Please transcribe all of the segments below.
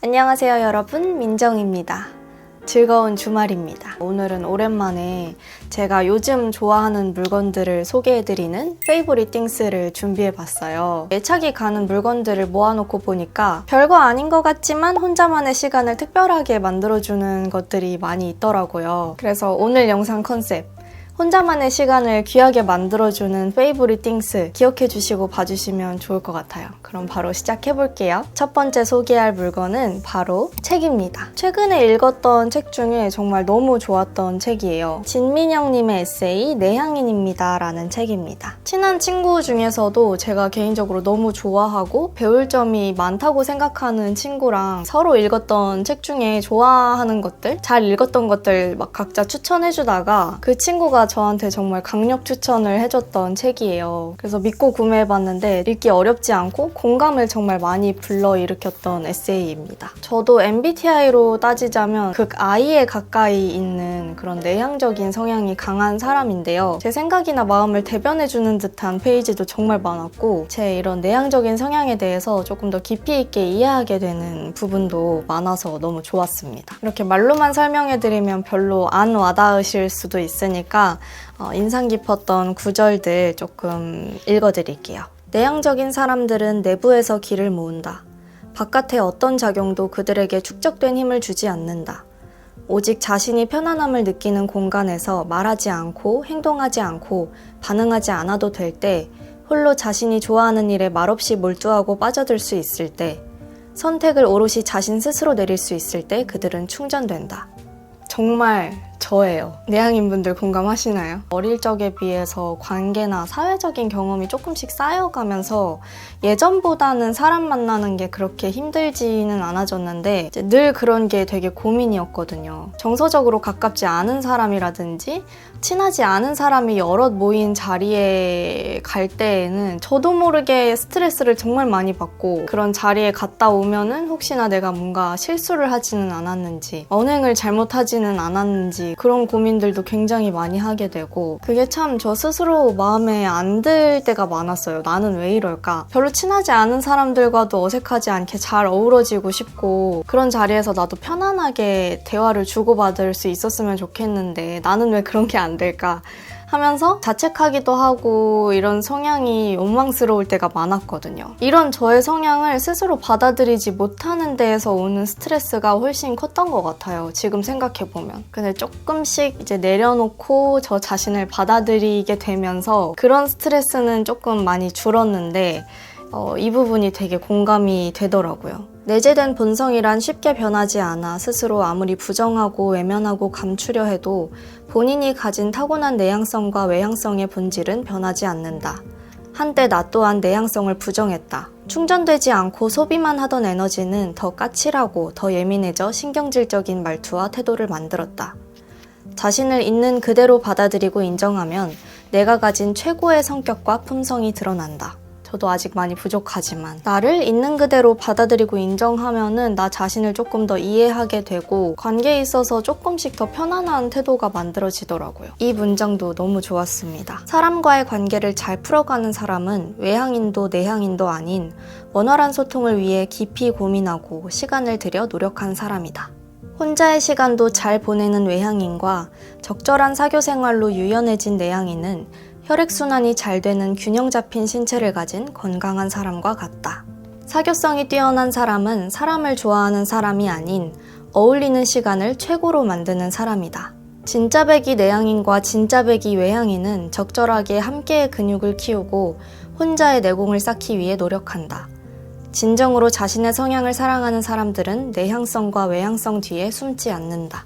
안녕하세요 여러분, 민정입니다. 즐거운 주말입니다. 오늘은 오랜만에 제가 요즘 좋아하는 물건들을 소개해드리는 페이보릿 띵스를 준비해봤어요. 애착이 가는 물건들을 모아놓고 보니까 별거 아닌 것 같지만 혼자만의 시간을 특별하게 만들어주는 것들이 많이 있더라고요. 그래서 오늘 영상 컨셉, 혼자만의 시간을 귀하게 만들어주는 페이보릿 띵스 기억해주시고 봐주시면 좋을 것 같아요. 그럼 바로 시작해볼게요. 첫 번째 소개할 물건은 바로 책입니다. 최근에 읽었던 책 중에 정말 너무 좋았던 책이에요. 진민영님의 에세이 내향인입니다 라는 책입니다. 친한 친구 중에서도 제가 개인적으로 너무 좋아하고 배울 점이 많다고 생각하는 친구랑 서로 읽었던 책 중에 좋아하는 것들, 잘 읽었던 것들 막 각자 추천해주다가 그 친구가 저한테 정말 강력 추천을 해줬던 책이에요. 그래서 믿고 구매해봤는데 읽기 어렵지 않고 공감을 정말 많이 불러일으켰던 에세이입니다. 저도 MBTI로 따지자면 극 I에 가까이 있는 그런 내향적인 성향이 강한 사람인데요. 제 생각이나 마음을 대변해주는 듯한 페이지도 정말 많았고 제 이런 내향적인 성향에 대해서 조금 더 깊이 있게 이해하게 되는 부분도 많아서 너무 좋았습니다. 이렇게 말로만 설명해드리면 별로 안 와닿으실 수도 있으니까 인상 깊었던 구절들 조금 읽어드릴게요. 내향적인 사람들은 내부에서 기를 모은다. 바깥의 어떤 작용도 그들에게 축적된 힘을 주지 않는다. 오직 자신이 편안함을 느끼는 공간에서 말하지 않고 행동하지 않고 반응하지 않아도 될 때, 홀로 자신이 좋아하는 일에 말없이 몰두하고 빠져들 수 있을 때, 선택을 오롯이 자신 스스로 내릴 수 있을 때 그들은 충전된다. 정말 저예요. 내향인분들 공감하시나요? 어릴 적에 비해서 관계나 사회적인 경험이 조금씩 쌓여가면서 예전보다는 사람 만나는 게 그렇게 힘들지는 않아졌는데 이제 늘 그런 게 되게 고민이었거든요. 정서적으로 가깝지 않은 사람이라든지 친하지 않은 사람이 여럿 모인 자리에 갈 때에는 저도 모르게 스트레스를 정말 많이 받고 그런 자리에 갔다 오면은 혹시나 내가 뭔가 실수를 하지는 않았는지 언행을 잘못하지는 않았는지 그런 고민들도 굉장히 많이 하게 되고 그게 참 저 스스로 마음에 안 들 때가 많았어요. 나는 왜 이럴까? 별로 친하지 않은 사람들과도 어색하지 않게 잘 어우러지고 싶고 그런 자리에서 나도 편안하게 대화를 주고받을 수 있었으면 좋겠는데 나는 왜 그런 게 안 될까? 하면서 자책하기도 하고 이런 성향이 원망스러울 때가 많았거든요. 이런 저의 성향을 스스로 받아들이지 못하는 데에서 오는 스트레스가 훨씬 컸던 것 같아요. 지금 생각해보면. 근데 조금씩 이제 내려놓고 저 자신을 받아들이게 되면서 그런 스트레스는 조금 많이 줄었는데 이 부분이 되게 공감이 되더라고요. 내재된 본성이란 쉽게 변하지 않아 스스로 아무리 부정하고 외면하고 감추려 해도 본인이 가진 타고난 내향성과 외향성의 본질은 변하지 않는다. 한때 나 또한 내향성을 부정했다. 충전되지 않고 소비만 하던 에너지는 더 까칠하고 더 예민해져 신경질적인 말투와 태도를 만들었다. 자신을 있는 그대로 받아들이고 인정하면 내가 가진 최고의 성격과 품성이 드러난다. 저도 아직 많이 부족하지만 나를 있는 그대로 받아들이고 인정하면은 나 자신을 조금 더 이해하게 되고 관계에 있어서 조금씩 더 편안한 태도가 만들어지더라고요. 이 문장도 너무 좋았습니다. 사람과의 관계를 잘 풀어가는 사람은 외향인도 내향인도 아닌 원활한 소통을 위해 깊이 고민하고 시간을 들여 노력한 사람이다. 혼자의 시간도 잘 보내는 외향인과 적절한 사교 생활로 유연해진 내향인은 혈액순환이 잘 되는 균형 잡힌 신체를 가진 건강한 사람과 같다. 사교성이 뛰어난 사람은 사람을 좋아하는 사람이 아닌 어울리는 시간을 최고로 만드는 사람이다. 진짜배기 내향인과 진짜배기 외향인은 적절하게 함께의 근육을 키우고 혼자의 내공을 쌓기 위해 노력한다. 진정으로 자신의 성향을 사랑하는 사람들은 내향성과 외향성 뒤에 숨지 않는다.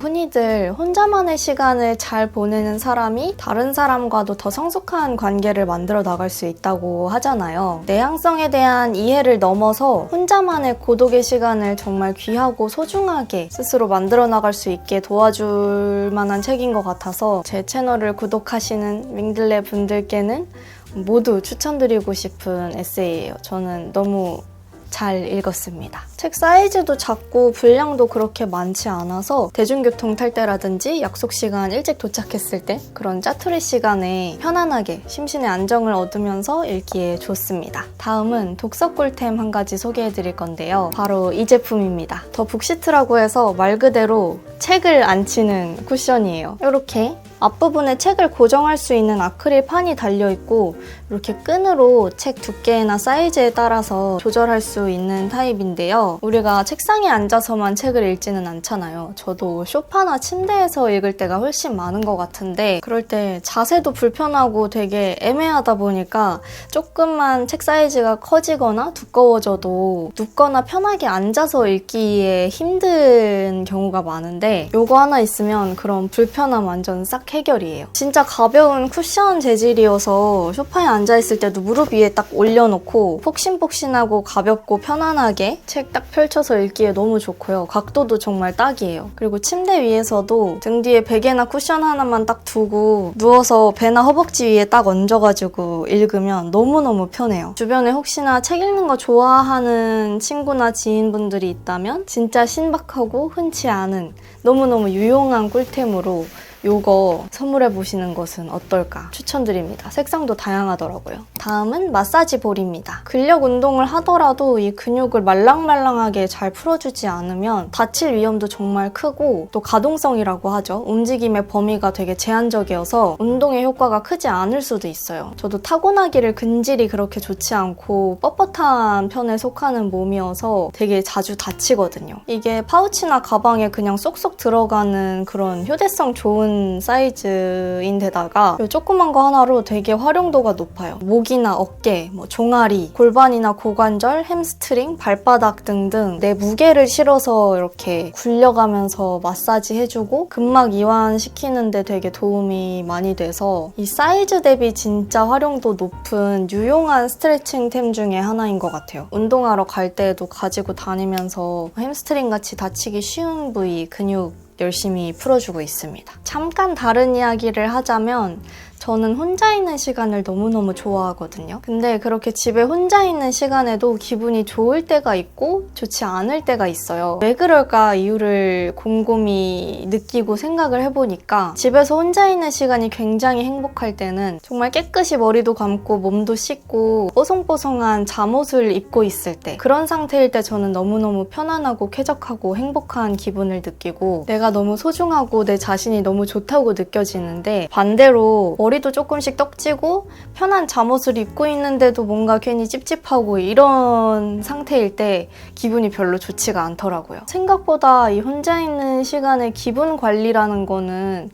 흔히들 혼자만의 시간을 잘 보내는 사람이 다른 사람과도 더 성숙한 관계를 만들어 나갈 수 있다고 하잖아요. 내향성에 대한 이해를 넘어서 혼자만의 고독의 시간을 정말 귀하고 소중하게 스스로 만들어 나갈 수 있게 도와줄 만한 책인 것 같아서 제 채널을 구독하시는 윙들레 분들께는 모두 추천드리고 싶은 에세이예요. 저는 너무 잘 읽었습니다. 책 사이즈도 작고 분량도 그렇게 많지 않아서 대중교통 탈 때라든지 약속 시간 일찍 도착했을 때 그런 짜투리 시간에 편안하게 심신의 안정을 얻으면서 읽기에 좋습니다. 다음은 독서 꿀템 한 가지 소개해드릴 건데요. 바로 이 제품입니다. 더 북시트라고 해서 말 그대로 책을 앉히는 쿠션이에요. 이렇게 앞부분에 책을 고정할 수 있는 아크릴 판이 달려있고 이렇게 끈으로 책 두께나 사이즈에 따라서 조절할 수 있는 타입인데요. 우리가 책상에 앉아서만 책을 읽지는 않잖아요. 저도 소파나 침대에서 읽을 때가 훨씬 많은 것 같은데 그럴 때 자세도 불편하고 되게 애매하다 보니까 조금만 책 사이즈가 커지거나 두꺼워져도 눕거나 편하게 앉아서 읽기에 힘든 경우가 많은데 이거 하나 있으면 그런 불편함 완전 싹 해결이에요. 진짜 가벼운 쿠션 재질이어서 소파에 앉아있을 때도 무릎 위에 딱 올려놓고 폭신폭신하고 가볍고 편안하게 책 딱 펼쳐서 읽기에 너무 좋고요. 각도도 정말 딱이에요. 그리고 침대 위에서도 등 뒤에 베개나 쿠션 하나만 딱 두고 누워서 배나 허벅지 위에 딱 얹어가지고 읽으면 너무너무 편해요. 주변에 혹시나 책 읽는 거 좋아하는 친구나 지인분들이 있다면 진짜 신박하고 흔치 않은 너무너무 유용한 꿀템으로 요거 선물해보시는 것은 어떨까 추천드립니다. 색상도 다양하더라고요. 다음은 마사지 볼입니다. 근력 운동을 하더라도 이 근육을 말랑말랑하게 잘 풀어주지 않으면 다칠 위험도 정말 크고 또 가동성이라고 하죠. 움직임의 범위가 되게 제한적이어서 운동의 효과가 크지 않을 수도 있어요. 저도 타고나기를 근질이 그렇게 좋지 않고 뻣뻣한 편에 속하는 몸이어서 되게 자주 다치거든요. 이게 파우치나 가방에 그냥 쏙쏙 들어가는 그런 휴대성 좋은 사이즈인데다가 이 조그만 거 하나로 되게 활용도가 높아요. 목이나 어깨, 종아리, 골반이나 고관절, 햄스트링, 발바닥 등등 내 무게를 실어서 이렇게 굴려가면서 마사지 해주고 근막 이완시키는 데 되게 도움이 많이 돼서 이 사이즈 대비 진짜 활용도 높은 유용한 스트레칭템 중에 하나인 것 같아요. 운동하러 갈 때에도 가지고 다니면서 햄스트링 같이 다치기 쉬운 부위 근육 열심히 풀어주고 있습니다. 잠깐 다른 이야기를 하자면 저는 혼자 있는 시간을 너무너무 좋아하거든요. 근데 그렇게 집에 혼자 있는 시간에도 기분이 좋을 때가 있고 좋지 않을 때가 있어요. 왜 그럴까 이유를 곰곰이 느끼고 생각을 해보니까 집에서 혼자 있는 시간이 굉장히 행복할 때는 정말 깨끗이 머리도 감고 몸도 씻고 뽀송뽀송한 잠옷을 입고 있을 때 그런 상태일 때 저는 너무너무 편안하고 쾌적하고 행복한 기분을 느끼고 내가 너무 소중하고 내 자신이 너무 좋다고 느껴지는데 반대로 머리도 조금씩 떡지고 편한 잠옷을 입고 있는데도 뭔가 괜히 찝찝하고 이런 상태일 때 기분이 별로 좋지가 않더라고요. 생각보다 이 혼자 있는 시간에 기분 관리라는 거는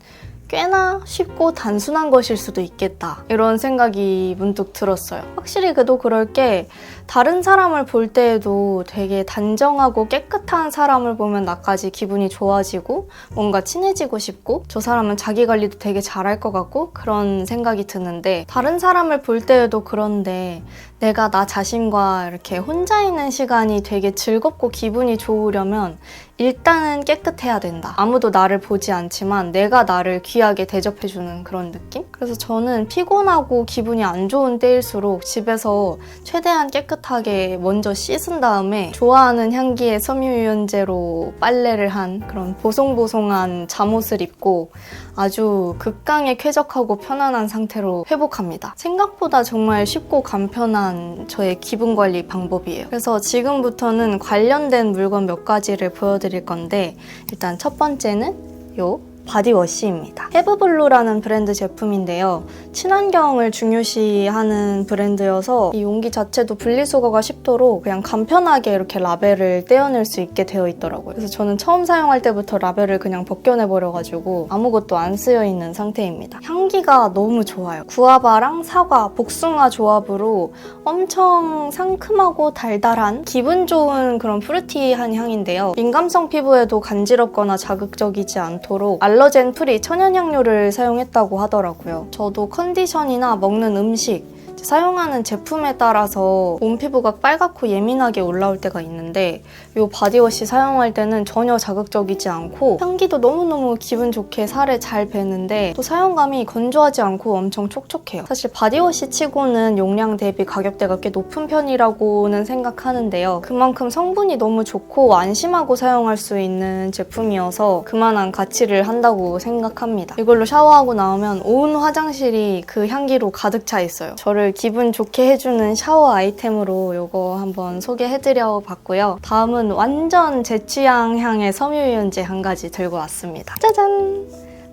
꽤나 쉽고 단순한 것일 수도 있겠다 이런 생각이 문득 들었어요. 확실히 그도 그럴 게 다른 사람을 볼 때에도 되게 단정하고 깨끗한 사람을 보면 나까지 기분이 좋아지고 뭔가 친해지고 싶고 저 사람은 자기 관리도 되게 잘할 것 같고 그런 생각이 드는데 다른 사람을 볼 때에도 그런데 내가 나 자신과 이렇게 혼자 있는 시간이 되게 즐겁고 기분이 좋으려면 일단은 깨끗해야 된다. 아무도 나를 보지 않지만 내가 나를 귀하게 대접해주는 그런 느낌? 그래서 저는 피곤하고 기분이 안 좋은 때일수록 집에서 최대한 깨끗하게 먼저 씻은 다음에 좋아하는 향기의 섬유유연제로 빨래를 한 그런 보송보송한 잠옷을 입고 아주 극강의 쾌적하고 편안한 상태로 회복합니다. 생각보다 정말 쉽고 간편한 저의 기분 관리 방법이에요. 그래서 지금부터는 관련된 물건 몇 가지를 보여드릴 건데 일단 첫 번째는 요 바디워시입니다. 헤브블루라는 브랜드 제품인데요. 친환경을 중요시하는 브랜드여서 이 용기 자체도 분리수거가 쉽도록 그냥 간편하게 이렇게 라벨을 떼어낼 수 있게 되어 있더라고요. 그래서 저는 처음 사용할 때부터 라벨을 그냥 벗겨내버려가지고 아무것도 안 쓰여있는 상태입니다. 향기가 너무 좋아요. 구아바랑 사과, 복숭아 조합으로 엄청 상큼하고 달달한 기분 좋은 그런 프루티한 향인데요. 민감성 피부에도 간지럽거나 자극적이지 않도록 알러젠 프리 천연향료를 사용했다고 하더라고요. 저도 컨디션이나 먹는 음식 사용하는 제품에 따라서 몸 피부가 빨갛고 예민하게 올라올 때가 있는데 이 바디워시 사용할 때는 전혀 자극적이지 않고 향기도 너무너무 기분 좋게 살에 잘 배는데 또 사용감이 건조하지 않고 엄청 촉촉해요. 사실 바디워시 치고는 용량 대비 가격대가 꽤 높은 편이라고는 생각하는데요. 그만큼 성분이 너무 좋고 안심하고 사용할 수 있는 제품이어서 그만한 가치를 한다고 생각합니다. 이걸로 샤워하고 나오면 온 화장실이 그 향기로 가득 차 있어요. 저를 기분 좋게 해주는 샤워 아이템으로 이거 한번 소개해드려 봤고요. 다음은 완전 제 취향 향의 섬유유연제 한 가지 들고 왔습니다. 짜잔!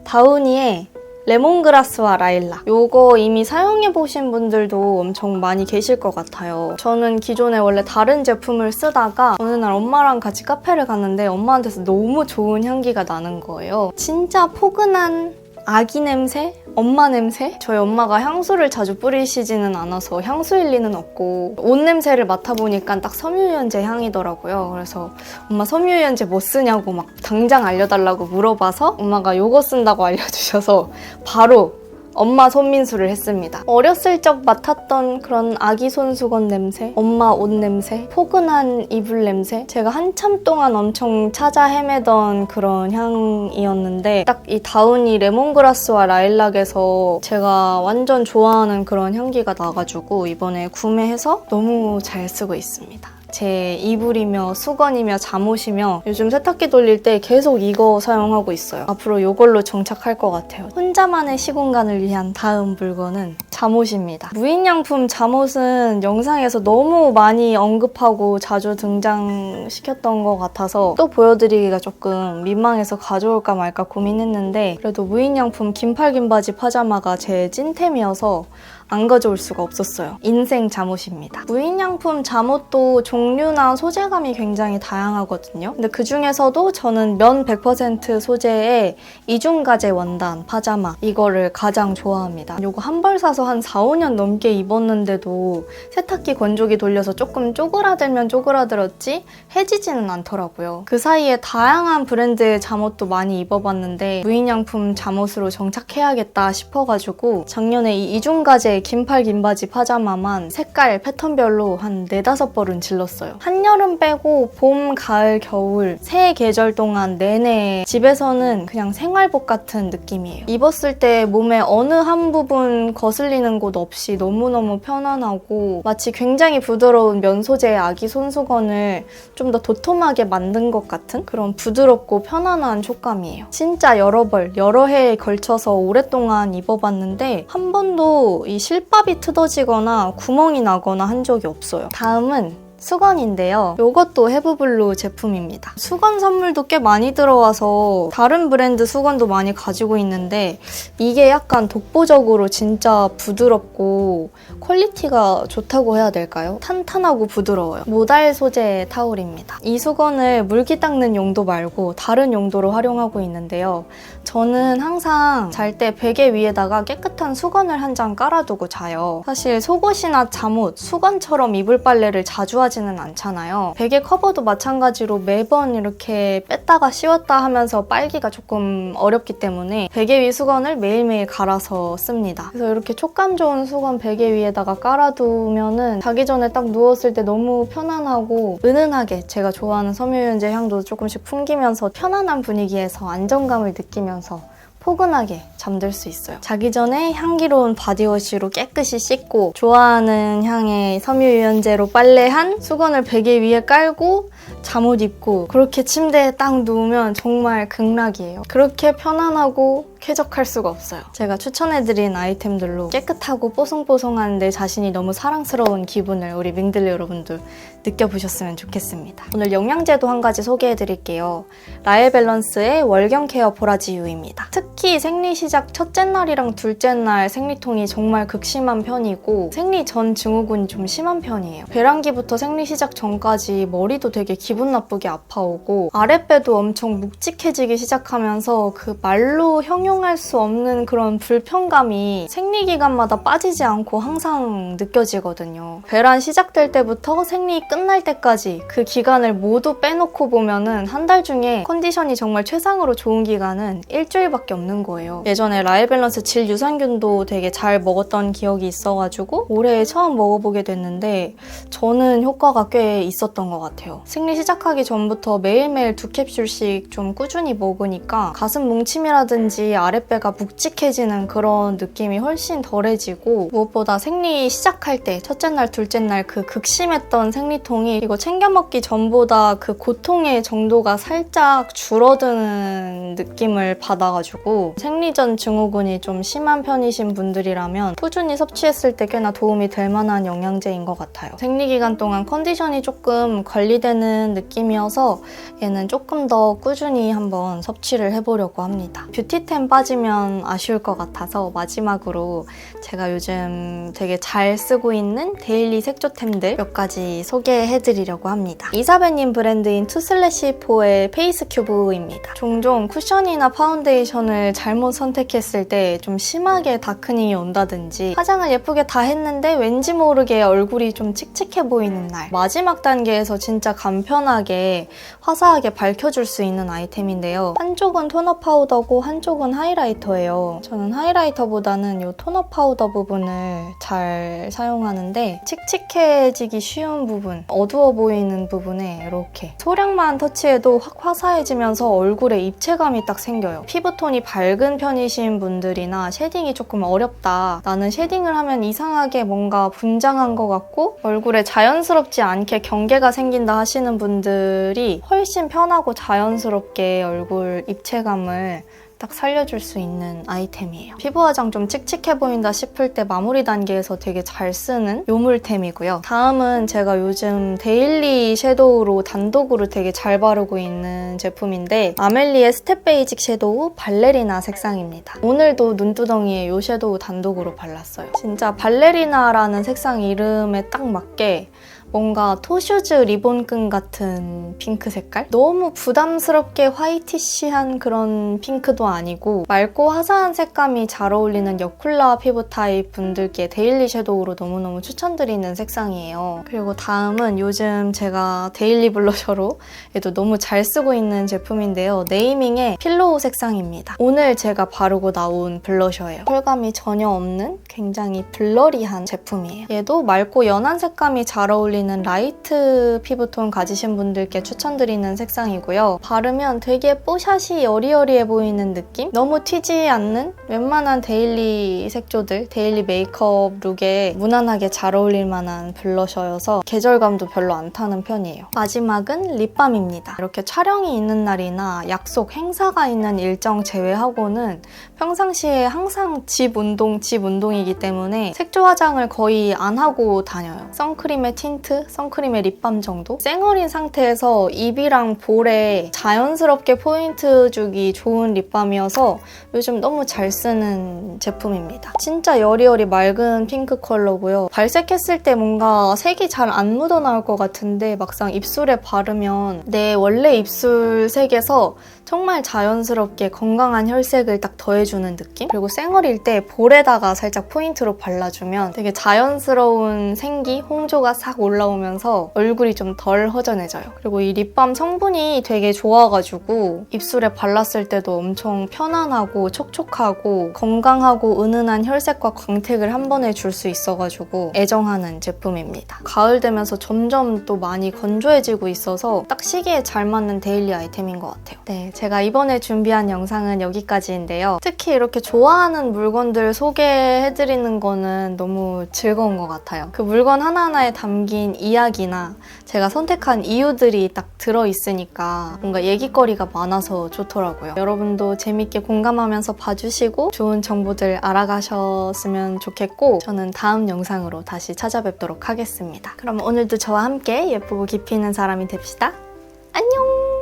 다우니의 레몬그라스와 라일락. 요거 이미 사용해보신 분들도 엄청 많이 계실 것 같아요. 저는 기존에 원래 다른 제품을 쓰다가 어느 날 엄마랑 같이 카페를 갔는데 엄마한테서 너무 좋은 향기가 나는 거예요. 진짜 포근한 아기 냄새? 엄마 냄새? 저희 엄마가 향수를 자주 뿌리시지는 않아서 향수일 리는 없고 옷 냄새를 맡아보니까 딱 섬유유연제 향이더라고요. 그래서 엄마 섬유유연제 뭐 쓰냐고 막 당장 알려달라고 물어봐서 엄마가 요거 쓴다고 알려주셔서 바로 엄마 손민수를 했습니다. 어렸을 적 맡았던 그런 아기 손수건 냄새, 엄마 옷 냄새, 포근한 이불 냄새, 제가 한참 동안 엄청 찾아 헤매던 그런 향이었는데 딱 이 다우니 레몬그라스와 라일락에서 제가 완전 좋아하는 그런 향기가 나가지고 이번에 구매해서 너무 잘 쓰고 있습니다. 제 이불이며 수건이며 잠옷이며 요즘 세탁기 돌릴 때 계속 이거 사용하고 있어요. 앞으로 이걸로 정착할 것 같아요. 혼자만의 시공간을 위한 다음 물건은 잠옷입니다. 무인양품 잠옷은 영상에서 너무 많이 언급하고 자주 등장시켰던 것 같아서 또 보여드리기가 조금 민망해서 가져올까 말까 고민했는데 그래도 무인양품 긴팔 긴바지 파자마가 제 찐템이어서 안 가져올 수가 없었어요. 인생 잠옷입니다. 무인양품 잠옷도 종류나 소재감이 굉장히 다양하거든요. 근데 그 중에서도 저는 면 100% 소재의 이중가제 원단 파자마 이거를 가장 좋아합니다. 이거 한 벌 사서 한 4, 5년 넘게 입었는데도 세탁기 건조기 돌려서 조금 쪼그라들면 쪼그라들었지 해지지는 않더라고요. 그 사이에 다양한 브랜드의 잠옷도 많이 입어봤는데 무인양품 잠옷으로 정착해야겠다 싶어가지고 작년에 이 이중가제 긴팔 긴바지 파자마만 색깔 패턴별로 한 4, 5벌은 질렀어요. 한여름 빼고 봄, 가을, 겨울 세 계절 동안 내내 집에서는 그냥 생활복 같은 느낌이에요. 입었을 때 몸에 어느 한 부분 거슬리는 곳 없이 너무너무 편안하고 마치 굉장히 부드러운 면 소재의 아기 손수건을 좀 더 도톰하게 만든 것 같은 그런 부드럽고 편안한 촉감이에요. 진짜 여러 벌, 여러 해에 걸쳐서 오랫동안 입어봤는데 한 번도 이 실밥이 트어지거나 구멍이 나거나 한 적이 없어요. 다음은 수건인데요. 이것도 헤브블루 제품입니다. 수건 선물도 꽤 많이 들어와서 다른 브랜드 수건도 많이 가지고 있는데 이게 약간 독보적으로 진짜 부드럽고 퀄리티가 좋다고 해야 될까요? 탄탄하고 부드러워요. 모달 소재의 타올입니다. 이 수건을 물기 닦는 용도 말고 다른 용도로 활용하고 있는데요. 저는 항상 잘 때 베개 위에다가 깨끗한 수건을 한 장 깔아두고 자요. 사실 속옷이나 잠옷, 수건처럼 이불 빨래를 자주 하지는 않잖아요. 베개 커버도 마찬가지로 매번 이렇게 뺐다가 씌웠다 하면서 빨기가 조금 어렵기 때문에 베개 위 수건을 매일매일 갈아서 씁니다. 그래서 이렇게 촉감 좋은 수건 베개 위에다가 깔아두면은 자기 전에 딱 누웠을 때 너무 편안하고 은은하게 제가 좋아하는 섬유유연제 향도 조금씩 풍기면서 편안한 분위기에서 안정감을 느끼면서 포근하게 잠들 수 있어요. 자기 전에 향기로운 바디워시로 깨끗이 씻고 좋아하는 향의 섬유유연제로 빨래한 수건을 베개 위에 깔고 잠옷 입고 그렇게 침대에 딱 누우면 정말 극락이에요. 그렇게 편안하고 쾌적할 수가 없어요. 제가 추천해드린 아이템들로 깨끗하고 뽀송뽀송한 내 자신이 너무 사랑스러운 기분을 우리 밍들리 여러분들 느껴보셨으면 좋겠습니다. 오늘 영양제도 한 가지 소개해드릴게요. 라엘밸런스의 월경 케어 보라지유입니다. 특히 생리 시작 첫째 날이랑 둘째 날 생리통이 정말 극심한 편이고 생리 전 증후군이 좀 심한 편이에요. 배란기부터 생리 시작 전까지 머리도 되게 기분 나쁘게 아파오고 아랫배도 엄청 묵직해지기 시작하면서 그 말로 형용 사용할 수 없는 그런 불편감이 생리기간마다 빠지지 않고 항상 느껴지거든요. 배란 시작될 때부터 생리 끝날 때까지 그 기간을 모두 빼놓고 보면은 한 달 중에 컨디션이 정말 최상으로 좋은 기간은 일주일밖에 없는 거예요. 예전에 라이밸런스 질 유산균도 되게 잘 먹었던 기억이 있어가지고 올해 처음 먹어보게 됐는데 저는 효과가 꽤 있었던 것 같아요. 생리 시작하기 전부터 매일매일 2캡슐씩 좀 꾸준히 먹으니까 가슴 뭉침이라든지 아랫배가 묵직해지는 그런 느낌이 훨씬 덜해지고 무엇보다 생리 시작할 때 첫째 날, 둘째 날 그 극심했던 생리통이 이거 챙겨 먹기 전보다 그 고통의 정도가 살짝 줄어드는 느낌을 받아가지고 생리전 증후군이 좀 심한 편이신 분들이라면 꾸준히 섭취했을 때 꽤나 도움이 될 만한 영양제인 것 같아요. 생리기간 동안 컨디션이 조금 관리되는 느낌이어서 얘는 조금 더 꾸준히 한번 섭취를 해보려고 합니다. 뷰티템 빠지면 아쉬울 것 같아서 마지막으로 제가 요즘 되게 잘 쓰고 있는 데일리 색조템들 몇 가지 소개해드리려고 합니다. 이사벨님 브랜드인 투슬래시4의 페이스 큐브입니다. 종종 쿠션이나 파운데이션을 잘못 선택했을 때 좀 심하게 다크닝이 온다든지 화장을 예쁘게 다 했는데 왠지 모르게 얼굴이 좀 칙칙해 보이는 날, 마지막 단계에서 진짜 간편하게 화사하게 밝혀줄 수 있는 아이템인데요. 한쪽은 토너 파우더고 한쪽은 하이라이터예요. 저는 하이라이터보다는 이 토너 파우더 부분을 잘 사용하는데 칙칙해지기 쉬운 부분, 어두워 보이는 부분에 이렇게 소량만 터치해도 확 화사해지면서 얼굴에 입체감이 딱 생겨요. 피부톤이 밝은 편이신 분들이나 쉐딩이 조금 어렵다, 나는 쉐딩을 하면 이상하게 뭔가 분장한 것 같고 얼굴에 자연스럽지 않게 경계가 생긴다 하시는 분들이 훨씬 편하고 자연스럽게 얼굴 입체감을 딱 살려줄 수 있는 아이템이에요. 피부 화장 좀 칙칙해 보인다 싶을 때 마무리 단계에서 되게 잘 쓰는 요물템이고요. 다음은 제가 요즘 데일리 섀도우로 단독으로 되게 잘 바르고 있는 제품인데 아멜리의 스텝 베이직 섀도우 발레리나 색상입니다. 오늘도 눈두덩이에 이 섀도우 단독으로 발랐어요. 진짜 발레리나라는 색상 이름에 딱 맞게 뭔가 토슈즈 리본끈 같은 핑크 색깔? 너무 부담스럽게 화이티시한 그런 핑크도 아니고 맑고 화사한 색감이 잘 어울리는 여쿨라 피부 타입 분들께 데일리 섀도우로 너무너무 추천드리는 색상이에요. 그리고 다음은 요즘 제가 데일리 블러셔로 얘도 너무 잘 쓰고 있는 제품인데요. 네이밍의 필로우 색상입니다. 오늘 제가 바르고 나온 블러셔예요. 펄감이 전혀 없는 굉장히 블러리한 제품이에요. 얘도 맑고 연한 색감이 잘 어울리는 라이트 피부톤 가지신 분들께 추천드리는 색상이고요. 바르면 되게 뽀샤시 여리여리해 보이는 느낌? 너무 튀지 않는 웬만한 데일리 색조들, 데일리 메이크업 룩에 무난하게 잘 어울릴 만한 블러셔여서 계절감도 별로 안 타는 편이에요. 마지막은 립밤입니다. 이렇게 촬영이 있는 날이나 약속, 행사가 있는 일정 제외하고는 평상시에 항상 집 운동이기 때문에 색조 화장을 거의 안 하고 다녀요. 선크림에 틴트, 선크림에 립밤 정도? 쌩얼인 상태에서 입이랑 볼에 자연스럽게 포인트 주기 좋은 립밤이어서 요즘 너무 잘 쓰는 제품입니다. 진짜 여리여리 맑은 핑크 컬러고요. 발색했을 때 뭔가 색이 잘 안 묻어나올 것 같은데 막상 입술에 바르면 내 원래 입술 색에서 정말 자연스럽게 건강한 혈색을 딱 더해주는 느낌? 그리고 쌩얼일 때 볼에다가 살짝 포인트로 발라주면 되게 자연스러운 생기, 홍조가 싹 올라오면서 얼굴이 좀 덜 허전해져요. 그리고 이 립밤 성분이 되게 좋아가지고 입술에 발랐을 때도 엄청 편안하고 촉촉하고 건강하고 은은한 혈색과 광택을 한 번에 줄 수 있어가지고 애정하는 제품입니다. 가을 되면서 점점 또 많이 건조해지고 있어서 딱 시기에 잘 맞는 데일리 아이템인 것 같아요. 네, 제가 이번에 준비한 영상은 여기까지인데요. 특히 이렇게 좋아하는 물건들 소개해드리는 거는 너무 즐거운 것 같아요. 그 물건 하나하나에 담긴 이야기나 제가 선택한 이유들이 딱 들어있으니까 뭔가 얘기거리가 많아서 좋더라고요. 여러분도 재밌게 공감하면서 봐주시고 좋은 정보들 알아가셨으면 좋겠고 저는 다음 영상으로 다시 찾아뵙도록 하겠습니다. 그럼 오늘도 저와 함께 예쁘고 깊이 있는 사람이 됩시다. 안녕!